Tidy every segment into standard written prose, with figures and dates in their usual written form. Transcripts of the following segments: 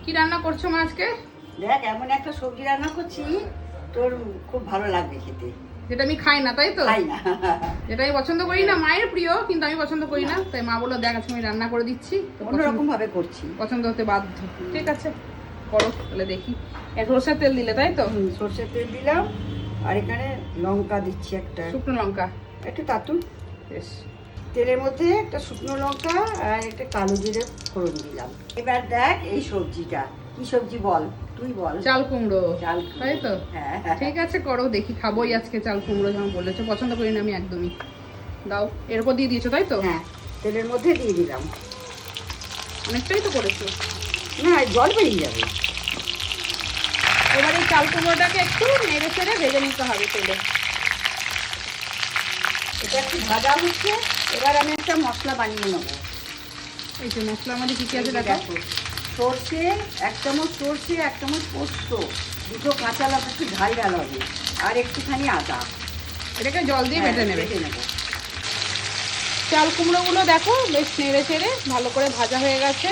কি রান্না করছো মা আজকে? দেখ এমন একটা সবজি রান্না করছি, তোর খুব ভালো লাগবে খেতে। যেটা আমি খাই না, তাই তো? খাই না। যেটা আমি পছন্দ করি না, মায়ের প্রিয় কিন্তু আমি পছন্দ করি না, তাই মা বললো দেখ আজকে আমি রান্না করে দিচ্ছি, তো অন্যরকম ভাবে করছি। পছন্দ হতে বাধ্য। ঠিক আছে, করো তাহলে দেখি। সরষের তেল দিলে, তাই তো? সর্ষের তেল দিলাম, আর এখানে লঙ্কা দিচ্ছি একটা, শুকনো লঙ্কা একটু তাতুন। বেশ। তেলের মধ্যে একটা শুকনো লঙ্কা আর একটা কালো জিরে ফোড়ন দিলাম। এবার দেখ এই সবজিটা কি সবজি বল, তুই বল। চাল কুমড়ো। চাল তাই তো? হ্যাঁ। ঠিক আছে, করো দেখি, খাবোই আজকে চাল কুমড়ো, যেমন বলেছো। পছন্দ করি না আমি একদমই। দাও, এর উপর দিয়ে দিয়েছো, তাই তো? হ্যাঁ, তেলের মধ্যে দিয়ে দিলাম। অনেকটাই তো করেছো। না, জল বেরিয়ে যাবে। এবার এই চাল কুমড়োটাকে একটু নেড়ে চেড়ে ভেজে নিতে হবে তেলে। এটা একটু ভাজা হচ্ছে, এবার আমি একটা মশলা বানিয়ে নেবো। এই যে মশলার মধ্যে কি কি আছে দেখো। দেখো, সর্ষে 1 চামচ, সর্ষে 1 চামচ পোস্ত, 2 কাঁচা লঙ্কা, একটু ঝাল ঝাল হবে, আর একটুখানি আদা। এটাকে জল দিয়ে বেটে নেবে। বেটে নেবো। চাল কুমড়োগুলো দেখো বেশ নেড়ে চেড়ে ভালো করে ভাজা হয়ে গেছে।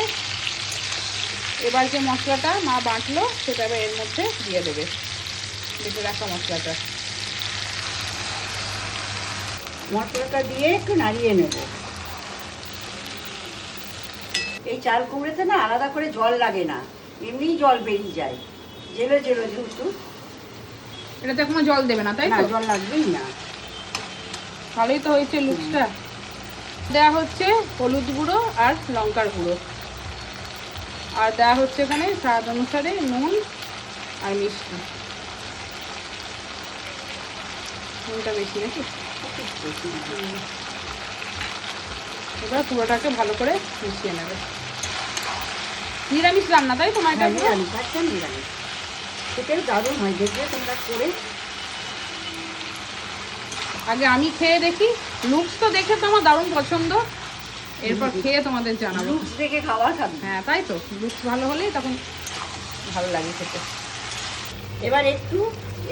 এবার যে মশলাটা মা বাটলো সেটা এবার এর মধ্যে দিয়ে দেবে, বেটে রাখা মশলাটা। মশলাটা দিয়ে একটু নাড়িয়ে নেব। এই চাল কুমড়োতে না আলাদা করে জল লাগে না, এমনি জল বেরিয়ে যায়, জেলে জেলে যেহেতু। এটাতে কোনো জল দেবে না, তাই না, তো? জল লাগবেই না। ভালোই তো হয়েছে লুকসটা। দেওয়া হচ্ছে হলুদ গুঁড়ো আর লঙ্কার গুঁড়ো, আর দেওয়া হচ্ছে এখানে স্বাদ অনুসারে নুন আর মিষ্টি। নুনটা বেশি নাকি? এবার পুরোটাকে ভালো করে মিশিয়ে নেবে। নিরামিষ রান্না, তাই তোমার এটা? নিরামিষ, একদম নিরামিষ। খেতেও দারুণ হয়, দেখবে তোমরা করে। আগে আমি খেয়ে দেখি, লুকস তো দেখে তো আমার দারুণ পছন্দ, এরপর খেয়ে তোমাদের জানাবো। লুকস দেখে খাওয়া খাবি। হ্যাঁ, তাই তো, লুকস ভালো হলেই তখন ভালো লাগে খেতে। এবার একটু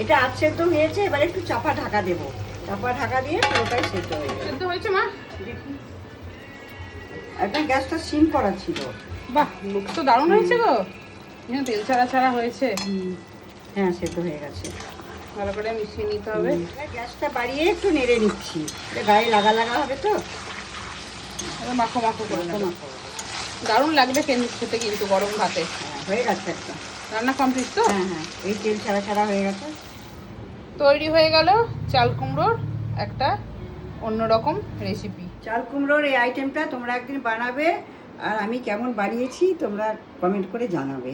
এটা সেদ্ধ হয়েছে, এবার একটু চাপা ঢাকা দেবো। চাপা ঢাকা দিয়ে পুরোটাই সেদ্ধ হয়ে যাবে। সেদ্ধ হয়েছে মা? দেখি, একটা গ্যাসটা সিম করা ছিল। বাহ, লুকস তো দারুণ হয়েছে গো। হ্যাঁ, তেল ছাড়া ছাড়া হয়েছে। হ্যাঁ, সেদ্ধ হয়ে গেছে। ভালো করে মিশিয়ে নিতে হবে। এবার গ্যাসটা বাড়িয়ে একটু নেড়ে নিচ্ছি, এটা গায়ে লাগা লাগা হবে তো। এবার মাখো মাখো করে নেবো। মাখো। দারুণ লাগবে খেতে কিন্তু গরম ভাতে। হ্যাঁ, হয়ে গেছে একটা। রান্না কমপ্লিট তো? হ্যাঁ হ্যাঁ, এই তেল ছাড়া ছাড়া হয়ে গেছে। তৈরি হয়ে গেল চাল কুমড়োর একটা অন্যরকম রেসিপি। চাল কুমড়োর এই আইটেমটা তোমরা একদিন বানাবে, আর আমি কেমন বানিয়েছি তোমরা কমেন্ট করে জানাবে।